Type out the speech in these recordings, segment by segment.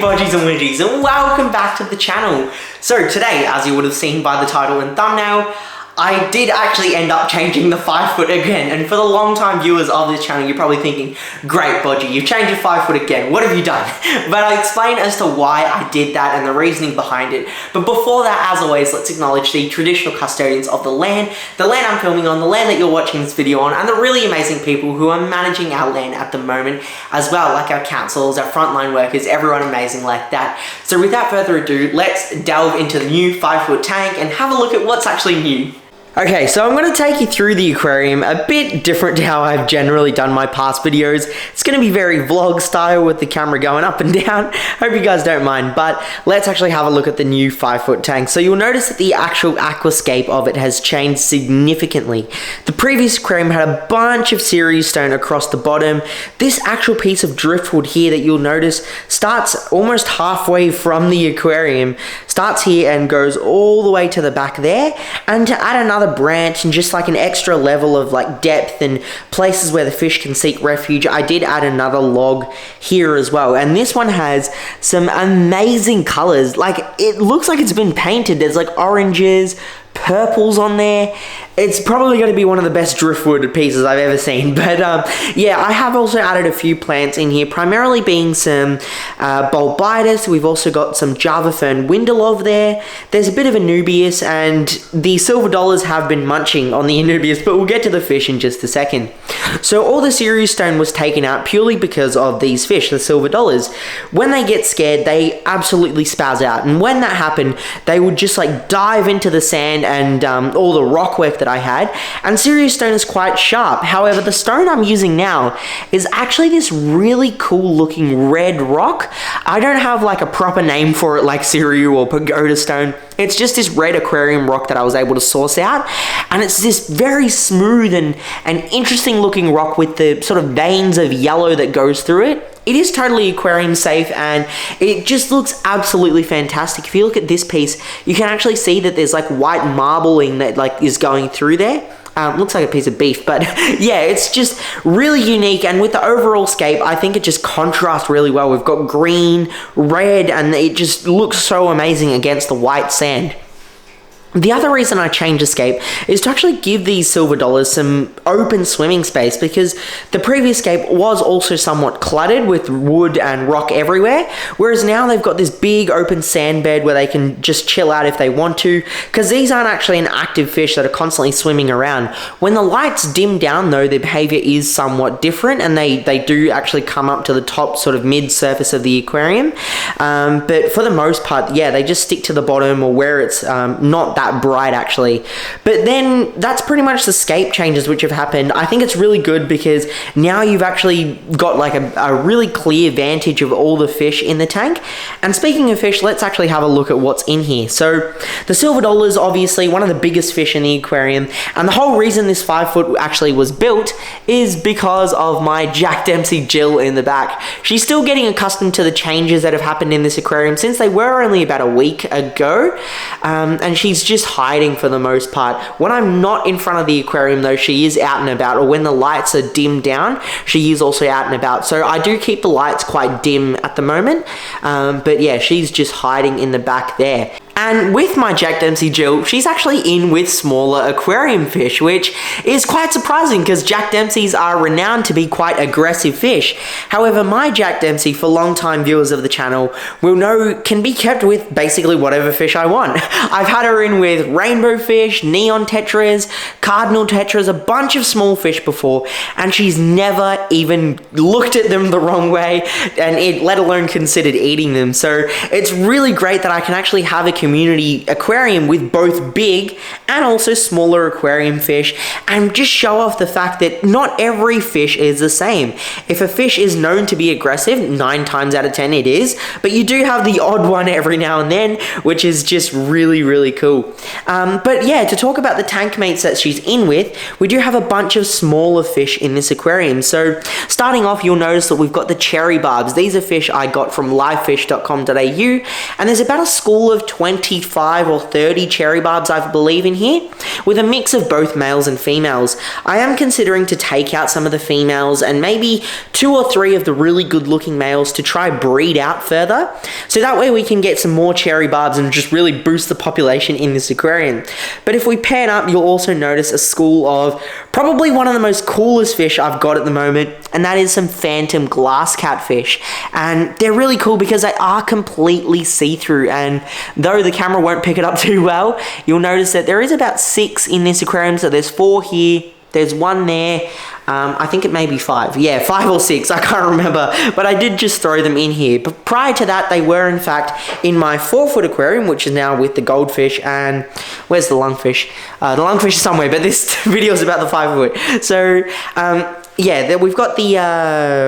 Bodgies and Widgies, and welcome back to the channel. So today, as you would have seen by the title and thumbnail, I did actually end up changing the 5 foot again, and for the long time viewers of this channel, you're probably thinking, great Bodgie, you've changed your 5 foot again, what have you done? But I'll explain as to why I did that and the reasoning behind it. But before that, as always, let's acknowledge the traditional custodians of the land I'm filming on, the land that you're watching this video on, and the really amazing people who are managing our land at the moment as well, like our councils, our frontline workers, everyone amazing like that. So without further ado, let's delve into the new 5 foot tank and have a look at what's actually new. Okay, so I'm going to take you through the aquarium, a bit different to how I've generally done my past videos. It's going to be very vlog style with the camera going up and down. Hope you guys don't mind, but let's actually have a look at the new 5 foot tank. So you'll notice that the actual aquascape of it has changed significantly. The previous aquarium had a bunch of series stone across the bottom. This actual piece of driftwood here that you'll notice starts almost halfway from the aquarium, starts here and goes all the way to the back there. And to add another branch and just like an extra level of like depth and places where the fish can seek refuge, I did add another log here as well, and this one has some amazing colors. Like, it looks like it's been painted. There's like oranges, purples on there. It's probably going to be one of the best driftwood pieces I've ever seen. But yeah, I have also added a few plants in here, primarily being some bulbitis. We've also got some Java Fern Windelov there. There's a bit of Anubias, and the silver dollars have been munching on the Anubias, but we'll get to the fish in just a second. So all the series stone was taken out purely because of these fish, the silver dollars. When they get scared, they absolutely spaz out, and when that happened, they would just like dive into the sand and all the rock work that I had, and serious stone is quite sharp. However, the stone I'm using now is actually this really cool looking red rock. I don't have like a proper name for it like Cereal or Pagoda stone. It's just this red aquarium rock that I was able to source out, and it's this very smooth and interesting looking rock with the sort of veins of yellow that goes through it. It is totally aquarium safe, and it just looks absolutely fantastic. If you look at this piece, you can actually see that there's like white marbling that like is going through there. Looks like a piece of beef, but yeah, it's just really unique, and with the overall scape, I think it just contrasts really well. We've got green, red, and it just looks so amazing against the white sand. The other reason I changed the scape is to actually give these silver dollars some open swimming space, because the previous scape was also somewhat cluttered with wood and rock everywhere, whereas now they've got this big open sand bed where they can just chill out if they want to, because these aren't actually an active fish that are constantly swimming around. When the lights dim down though, their behavior is somewhat different, and they do actually come up to the top sort of mid surface of the aquarium, but for the most part, yeah, they just stick to the bottom or where it's not that bright actually. But then that's pretty much the scape changes which have happened. I think it's really good because now you've actually got like a really clear vantage of all the fish in the tank. And speaking of fish, let's actually have a look at what's in here. So the silver dollars, obviously one of the biggest fish in the aquarium, and the whole reason this 5 foot actually was built is because of my Jack Dempsey Jill in the back. She's still getting accustomed to the changes that have happened in this aquarium since they were only about a week ago, and she's just hiding for the most part. When I'm not in front of the aquarium though, she is out and about, or when the lights are dimmed down, she is also out and about. So I do keep the lights quite dim at the moment, but yeah, she's just hiding in the back there. And with my Jack Dempsey Jill, she's actually in with smaller aquarium fish, which is quite surprising because Jack Dempseys are renowned to be quite aggressive fish. However, my Jack Dempsey, for long-time viewers of the channel, will know can be kept with basically whatever fish I want. I've had her in with rainbow fish, neon tetras, cardinal tetras, a bunch of small fish before, and she's never even looked at them the wrong way, and let alone considered eating them. So it's really great that I can actually have a community aquarium with both big and also smaller aquarium fish, and just show off the fact that not every fish is the same. If a fish is known to be aggressive, 9 times out of 10 it is, but you do have the odd one every now and then, which is just really cool. But yeah, to talk about the tank mates that she's in with, we do have a bunch of smaller fish in this aquarium. So starting off, you'll notice that we've got the cherry barbs. These are fish I got from livefish.com.au, and there's about a school of 20 25 or 30 cherry barbs, I believe, in here, with a mix of both males and females. I am considering to take out some of the females and maybe 2 or 3 of the really good looking males to try breed out further, so that way we can get some more cherry barbs and just really boost the population in this aquarium. But if we pan up, you'll also notice a school of probably one of the most coolest fish I've got at the moment, and that is some phantom glass catfish. And they're really cool because they are completely see-through, and though the camera won't pick it up too well, you'll notice that there is about 6 in this aquarium. So there's 4 here, there's 1 there, I think it may be 5. Yeah, 5 or 6, I can't remember, but I did just throw them in here. But prior to that, they were in fact in my 4-foot aquarium, which is now with the goldfish. And where's the lungfish? The lungfish is somewhere, but this video is about the 5-foot. So yeah, we've got the,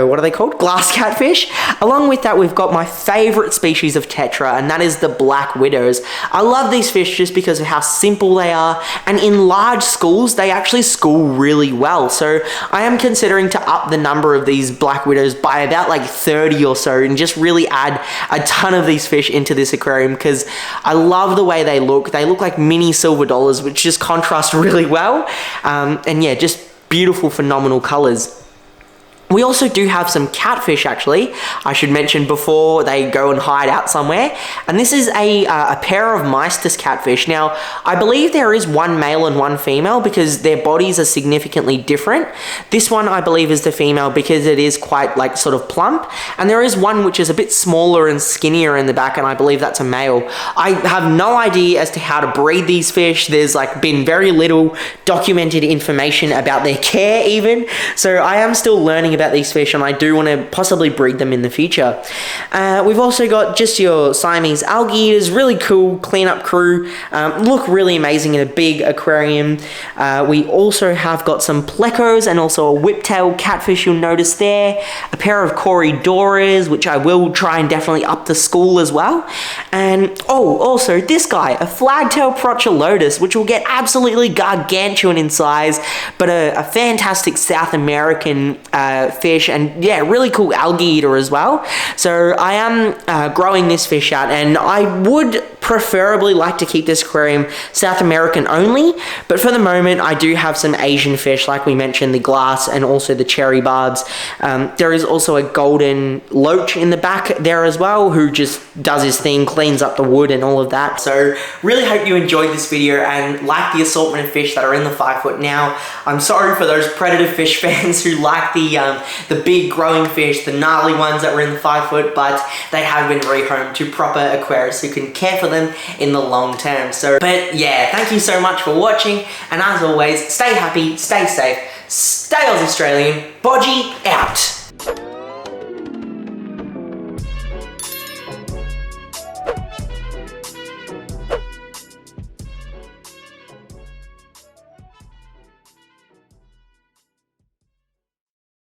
what are they called? Glass catfish. Along with that, we've got my favorite species of tetra, and that is the black widows. I love these fish just because of how simple they are, and in large schools, they actually school really well. So I am considering to up the number of these black widows by about like 30 or so, and just really add a ton of these fish into this aquarium because I love the way they look. They look like mini silver dollars, which just contrast really well. And yeah, just beautiful, phenomenal colors. We also do have some catfish, actually, I should mention, before they go and hide out somewhere. And this is a pair of Meisters catfish. Now, I believe there is 1 male and 1 female because their bodies are significantly different. This one, I believe, is the female because it is quite, like, sort of plump. And there is one which is a bit smaller and skinnier in the back, and I believe that's a male. I have no idea as to how to breed these fish. There's, like, been very little documented information about their care, even. So I am still learning about these fish, and I do want to possibly breed them in the future. We've also got just your Siamese algae eaters, really cool cleanup crew, look really amazing in a big aquarium. We also have got some plecos and also a whiptail catfish, you'll notice there, a pair of corridoras, which I will try and definitely up the school as well. And oh, also this guy, a flagtail procholotus, which will get absolutely gargantuan in size, but a fantastic South American fish, and yeah, really cool algae eater as well. So I am growing this fish out, and I would preferably like to keep this aquarium South American only, but for the moment I do have some Asian fish, like we mentioned, the glass and also the cherry barbs. There is also a golden loach in the back there as well, who just does his thing, cleans up the wood and all of that. So really hope you enjoyed this video and like the assortment of fish that are in the 5-foot. Now, I'm sorry for those predator fish fans who like the big growing fish, the gnarly ones that were in the 5-foot, but they have been rehomed to proper aquarists who can care for them in the long term. So, but yeah, thank you so much for watching, and as always, stay happy, stay safe, stay Australian. Bodgie out.